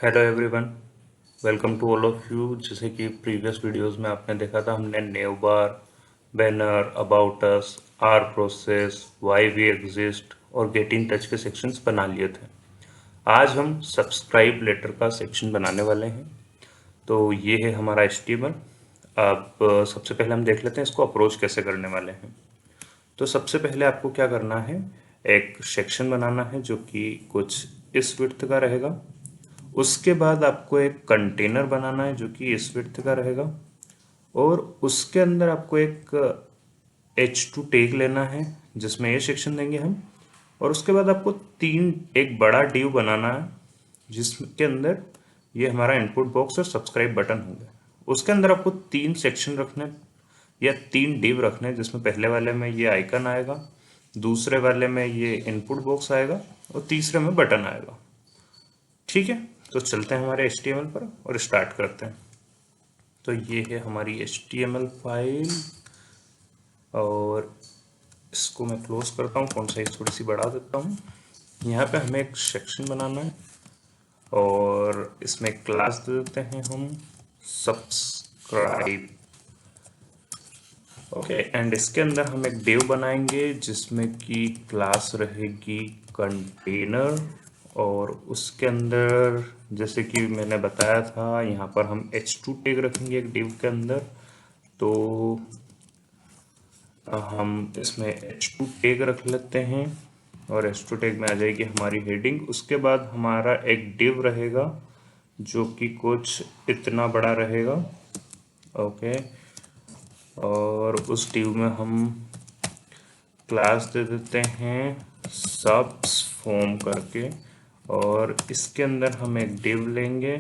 Hello everyone, welcome to all of you. जैसे कि previous videos में आपने देखा था, हमने nav bar, banner, about us, our process, why we exist और गेट इन टच के सेक्शंस बना लिए थे। आज हम सब्सक्राइब लेटर का सेक्शन बनाने वाले हैं। तो ये है हमारा HTML। अब सबसे पहले हम देख लेते हैं इसको अप्रोच कैसे करने वाले हैं। तो सबसे पहले आपको क्या करना है, एक सेक्शन बनाना है जो कि कुछ इस विड्थ का रहेगा। उसके बाद आपको एक कंटेनर बनाना है जो कि इस विड्थ का रहेगा, और उसके अंदर आपको एक H2 टैग लेना है जिसमें ये सेक्शन देंगे हम। और उसके बाद आपको एक बड़ा डिव बनाना है जिसके अंदर ये हमारा इनपुट बॉक्स और सब्सक्राइब बटन होंगे। उसके अंदर आपको 3 सेक्शन रखने या 3 डिव रखने, जिसमें पहले वाले में ये आइकन आएगा, दूसरे वाले में ये इनपुट बॉक्स आएगा और तीसरे में बटन आएगा। ठीक है, तो चलते हैं हमारे HTML पर और स्टार्ट करते हैं। तो ये है हमारी HTML फाइल, और इसको मैं क्लोज करता हूँ, फॉन्ट साइज थोड़ी सी बढ़ा देता हूँ। यहाँ पे हमें एक सेक्शन बनाना है और इसमें क्लास दे देते हैं हम सब्सक्राइब। ओके, एंड इसके अंदर हम एक डिव बनाएंगे जिसमें कि क्लास रहेगी कंटेनर, और उसके अंदर जैसे कि मैंने बताया था यहाँ पर हम H2 टैग रखेंगे एक डिव के अंदर। तो हम इसमें H2 टैग रख लेते हैं और H2 टैग में आ जाएगी हमारी हेडिंग। उसके बाद हमारा एक डिव रहेगा जो कि कुछ इतना बड़ा रहेगा। ओके, और उस डिव में हम क्लास दे देते हैं सबस फॉर्म करके, और इसके अंदर हम एक डिव लेंगे,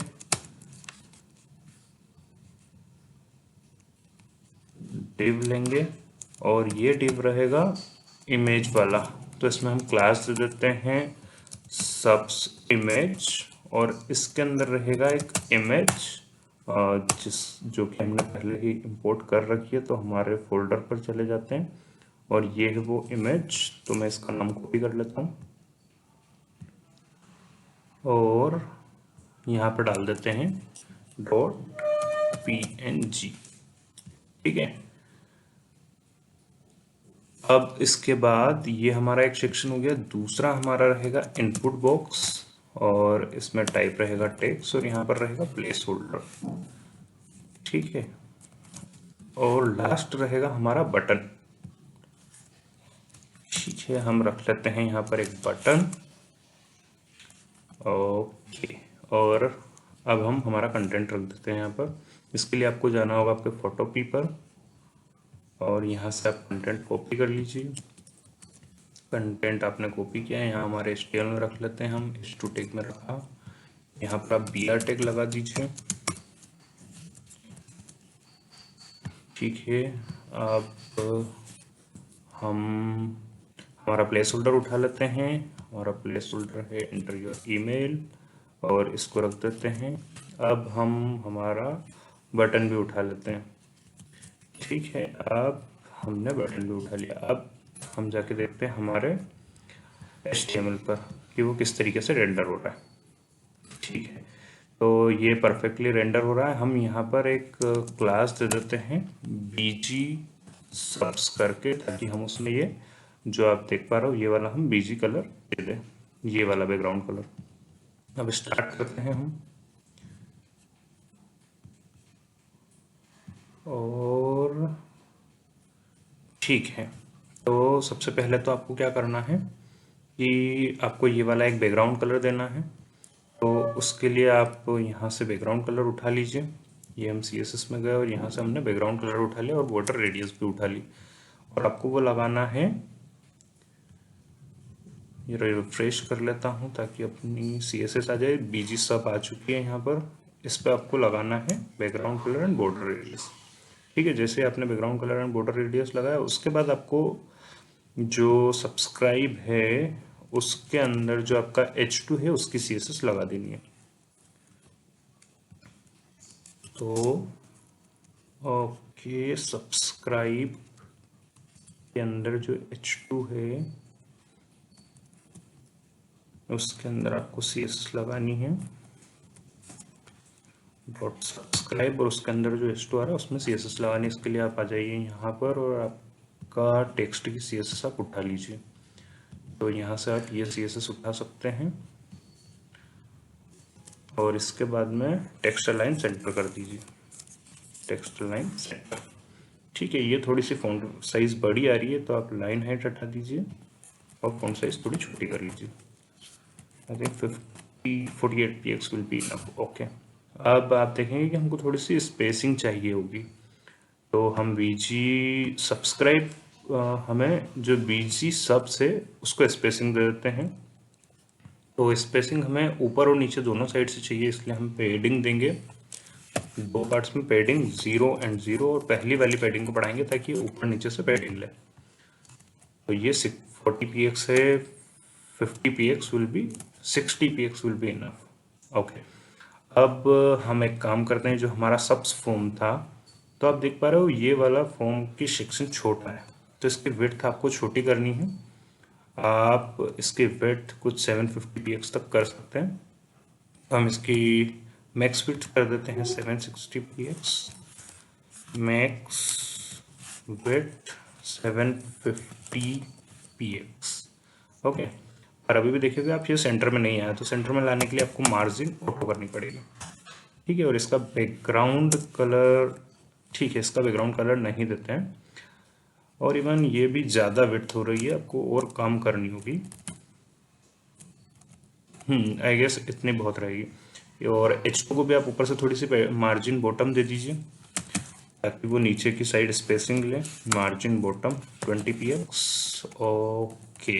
और ये डिव रहेगा इमेज वाला। तो इसमें हम क्लास दे देते हैं सबस इमेज, और इसके अंदर रहेगा एक इमेज जो कि हमने पहले ही इंपोर्ट कर रखी है। तो हमारे फोल्डर पर चले जाते हैं और ये है वो इमेज। तो मैं इसका नाम कॉपी कर लेता हूँ और यहाँ पर डाल देते हैं .png। ठीक है, अब इसके बाद ये हमारा एक सेक्शन हो गया। दूसरा हमारा रहेगा इनपुट बॉक्स, और इसमें टाइप रहेगा टेक्स्ट और यहाँ पर रहेगा प्लेस होल्डर। ठीक है, और लास्ट रहेगा हमारा बटन। ठीक है, हम रख लेते हैं यहाँ पर एक बटन। ओके, और अब हम हमारा कंटेंट रख देते हैं यहाँ पर। इसके लिए आपको जाना होगा आपके फोटोपी पर, और यहाँ से आप कंटेंट कॉपी कर लीजिए। कंटेंट आपने कॉपी किया है, यहाँ हमारे HTML में रख लेते हैं हम। H2 टैग में रखा, यहाँ पर आप BR टैग लगा दीजिए। ठीक है, अब हम हमारा प्लेस होल्डर उठा लेते हैं। हमारा प्लेस होल्डर है एंटर योर ईमेल, और इसको रख देते हैं। अब हम हमारा बटन भी उठा लेते हैं। ठीक है, अब हमने बटन भी उठा लिया। अब हम जाके देखते हैं हमारे HTML पर कि वो किस तरीके से रेंडर हो रहा है। ठीक है, तो ये परफेक्टली रेंडर हो रहा है। हम यहाँ पर एक क्लास दे देते हैं bg subs करके, ताकि हम उसमें ये जो आप देख पा रहे हो ये वाला हम bg कलर दे दें, ये वाला बैकग्राउंड कलर। अब स्टार्ट करते हैं हम, और ठीक है, तो सबसे पहले तो आपको क्या करना है कि आपको ये वाला एक बैकग्राउंड कलर देना है। तो उसके लिए आप यहाँ से बैकग्राउंड कलर उठा लीजिए। ये हम CSS में गए और यहाँ से हमने बैकग्राउंड कलर उठा लिया और बॉर्डर रेडियस भी उठा ली, और आपको वो लगाना है। ये रिफ्रेश कर लेता हूँ ताकि अपनी CSS आ जाए। BG सब आ चुकी है यहाँ पर। इस पर आपको लगाना है background colour and border radius. ठीक है, जैसे आपने background colour and border radius लगाया, उसके बाद आपको जो सब्सक्राइब है उसके अंदर जो आपका H2 है उसकी CSS लगा देनी है। तो ओके, सब्सक्राइब के अंदर जो H2 है उसके अंदर आपको CSS लगानी है। डॉट सब्सक्राइब और उसके अंदर जो एच टू आ रहा है उसमें CSS लगाने। इसके लिए आप आ जाइए यहाँ पर और आपका टेक्स्ट की CSS आप उठा लीजिए। तो यहाँ से आप ये CSS उठा सकते हैं और इसके बाद में टेक्स्ट लाइन सेंटर कर दीजिए, टेक्स्ट लाइन सेंटर। ठीक है, ये थोड़ी सी फॉन्ट साइज बड़ी आ रही है तो आप लाइन हाइट हटा दीजिए और फॉन्ट साइज थोड़ी छोटी कर लीजिए। I think 48 px will be enough. Okay, अब आप देखेंगे कि हमको थोड़ी सी स्पेसिंग चाहिए होगी, तो हम BG सब्सक्राइब हमें जो BG सब से उसको स्पेसिंग दे देते हैं। तो स्पेसिंग हमें ऊपर और नीचे दोनों साइड से चाहिए, इसलिए हम पैडिंग देंगे। दो पार्ट्स में पैडिंग 0 एंड 0, और पहली वाली पैडिंग को बढ़ाएंगे ताकि ऊपर नीचे से पैडिंग ले। तो ये 40 px है, 50 px will be 60 px will be enough. Okay, अब हम एक काम करते हैं, जो हमारा सब्स फॉर्म था, तो आप देख पा रहे हो ये वाला फॉर्म की सेक्शन छोटा है, तो इसकी विड्थ आपको छोटी करनी है। आप इसकी विड्थ कुछ 750 px तक कर सकते हैं। तो हम इसकी मैक्स विड्थ कर देते हैं 760 px, max width 750 px। Okay, और अभी भी देखिएगा आप ये सेंटर में नहीं आया, तो सेंटर में लाने के लिए आपको मार्जिन ऑटो करनी पड़ेगी। ठीक है, और इसका बैकग्राउंड कलर, ठीक है, इसका बैकग्राउंड कलर नहीं देते हैं। और इवन ये भी ज़्यादा विड्थ हो रही है, आपको और काम करनी होगी। आई गेस इतनी बहुत रहेगी। और H2 को भी आप ऊपर से थोड़ी सी मार्जिन बॉटम दे दीजिए ताकि वो नीचे की साइड स्पेसिंग ले। Margin bottom 20 px। Okay,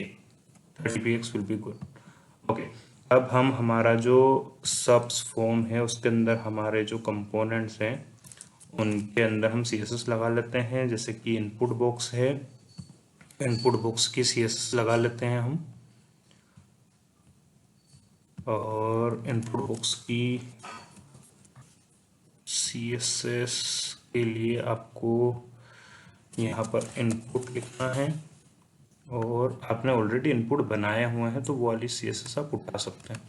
30 px will be good. Okay, अब हम हमारा जो सबस फॉर्म है उसके अंदर हमारे जो कंपोनेंट्स हैं उनके अंदर हम CSS लगा लेते हैं। जैसे कि इनपुट बॉक्स है, इनपुट बॉक्स की CSS लगा लेते हैं हम, और इनपुट बॉक्स की CSS के लिए आपको यहाँ पर इनपुट लिखना है, और आपने ऑलरेडी इनपुट बनाया हुआ है तो वो वाली CSS आप उठा सकते हैं।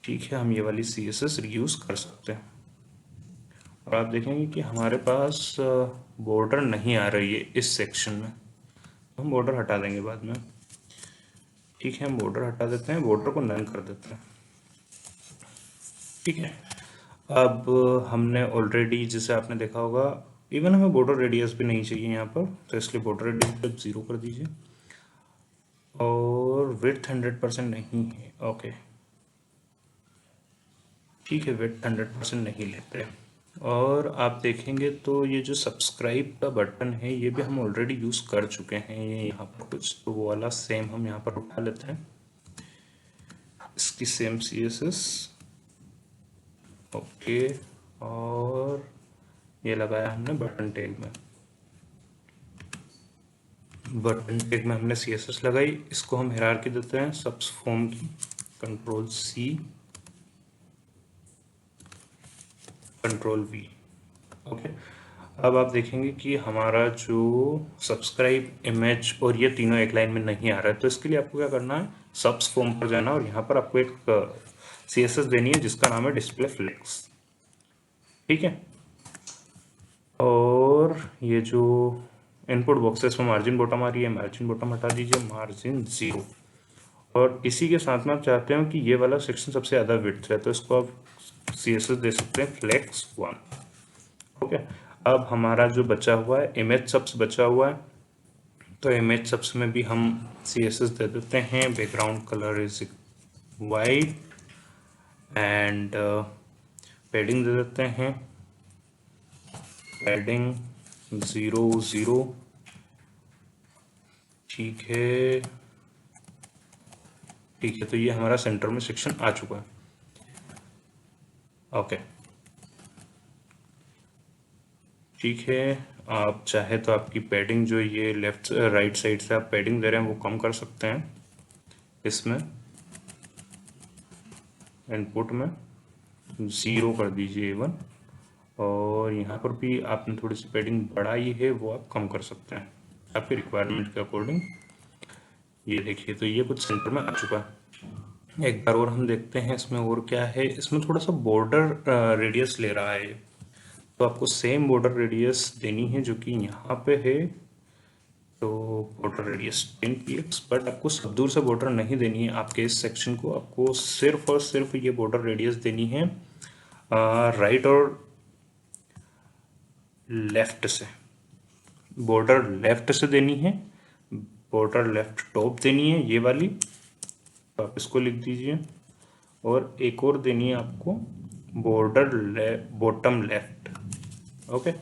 ठीक है, हम ये वाली CSS रीयूज कर सकते हैं। और आप देखेंगे कि हमारे पास बॉर्डर नहीं आ रही है इस सेक्शन में, हम बॉर्डर हटा देंगे बाद में। ठीक है, हम बॉर्डर हटा देते हैं, बॉर्डर को नन कर देते हैं। ठीक है, अब हमने ऑलरेडी, जैसे आपने देखा होगा, इवन हमें बॉर्डर रेडियस भी नहीं चाहिए यहाँ पर, तो इसलिए बॉर्डर रेडियस 0 कर दीजिए। और विड्थ 100% नहीं है। ओके, ठीक है, विड्थ 100% नहीं लेते। और आप देखेंगे तो ये जो सब्सक्राइब का बटन है ये भी हम ऑलरेडी यूज़ कर चुके हैं, ये यहाँ पर कुछ, तो वो वाला सेम हम यहाँ पर उठा लेते हैं, इसकी सेम CSS। ओके, और ये लगाया हमने बटन टैग में, बटन टैग में हमने CSS लगाई। इसको हम हायरार्की देते हैं सबस फॉर्म की, Ctrl+C Ctrl+V। ओके, अब आप देखेंगे कि हमारा जो सब्सक्राइब इमेज और ये तीनों एक लाइन में नहीं आ रहा है, तो इसके लिए आपको क्या करना है, सबस फॉर्म पर जाना और यहाँ पर आपको एक CSS देनी है जिसका नाम है डिस्प्ले फ्लेक्स। ठीक है, और ये जो इनपुट बॉक्सेस में मार्जिन बॉटम आ रही है, मार्जिन बॉटम हटा दीजिए, मार्जिन 0। और इसी के साथ में आप चाहते हो कि ये वाला सेक्शन सबसे ज़्यादा विड्थ है, तो इसको आप CSS दे सकते हैं फ्लेक्स 1। ओके, अब हमारा जो बचा हुआ है इमेज सब्स बचा हुआ है, तो इमेज सब्स में भी हम CSS दे देते हैं। Background colour is white and padding दे देते हैं, पैडिंग 0 0। ठीक है, ठीक है, तो ये हमारा सेंटर में सेक्शन आ चुका है। ओके, ठीक है, आप चाहे तो आपकी पैडिंग जो ये लेफ्ट राइट साइड से आप पैडिंग दे रहे हैं वो कम कर सकते हैं, इसमें इनपुट में 0 कर दीजिए इवन, और यहाँ पर भी आपने थोड़ी सी पैडिंग बढ़ाई है वो आप कम कर सकते हैं आपके रिक्वायरमेंट के अकॉर्डिंग। ये देखिए, तो ये कुछ सेंटर में आ चुका है। एक बार और हम देखते हैं इसमें और क्या है। इसमें थोड़ा सा बॉर्डर रेडियस ले रहा है, तो आपको सेम बॉर्डर रेडियस देनी है जो कि यहाँ पे है। तो बॉर्डर रेडियस 10 px, बट आपको सब दूर से बॉर्डर नहीं देनी है आपके इस सेक्शन को। आपको सिर्फ और सिर्फ ये बॉर्डर रेडियस देनी है राइट और लेफ्ट से। बॉर्डर लेफ्ट से देनी है, बॉर्डर लेफ्ट टॉप देनी है ये वाली, तो आप इसको लिख दीजिए। और एक और देनी है आपको बॉर्डर बॉटम लेफ्ट। ओके,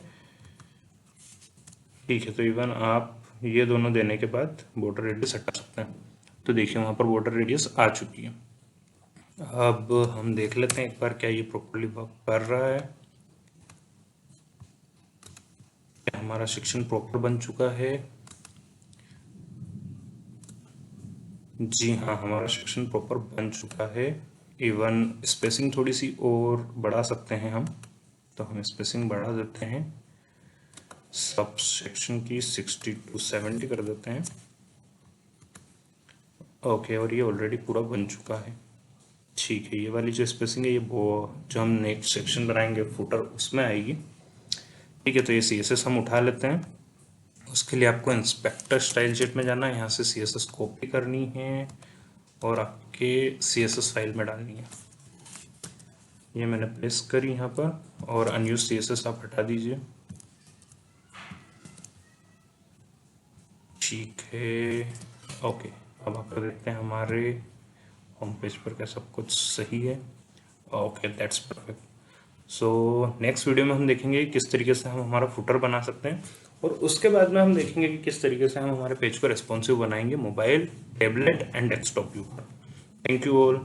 ठीक है। तो इवन आप ये दोनों देने के बाद बॉर्डर रेडियस हटा सकते हैं। तो देखिए वहाँ पर बॉर्डर रेडियस आ चुकी है। अब हम देख लेते हैं एक बार क्या ये प्रॉपर्ली वर्क कर रहा है, क्या हमारा सेक्शन प्रॉपर बन चुका है। जी हाँ, हमारा सेक्शन प्रॉपर बन चुका है। इवन स्पेसिंग थोड़ी सी और बढ़ा सकते हैं हम, तो हम स्पेसिंग बढ़ा देते हैं, सब सेक्शन की 60 to 70 कर देते हैं। ओके, और ये ऑलरेडी पूरा बन चुका है। ठीक है, ये वाली जो स्पेसिंग है ये वो जो हम नेक्स्ट सेक्शन बनाएंगे फुटर उसमें आएगी। ठीक है, तो ये CSS हम उठा लेते हैं। उसके लिए आपको इंस्पेक्टर स्टाइल शीट में जाना है, यहाँ से CSS कॉपी करनी है और आपके CSS फाइल में डालनी है। ये मैंने प्लेस करी यहाँ पर, और अनयूज CSS आप हटा दीजिए। ठीक है, ओके। अब आप देखते हैं हमारे होम पेज पर क्या सब कुछ सही है। Okay, that's perfect. So next video में हम देखेंगे किस तरीके से हम हमारा फुटर बना सकते हैं, और उसके बाद में हम देखेंगे कि किस तरीके से हम हमारे पेज को रेस्पॉन्सिव बनाएंगे mobile, tablet and desktop view पर। Thank you all.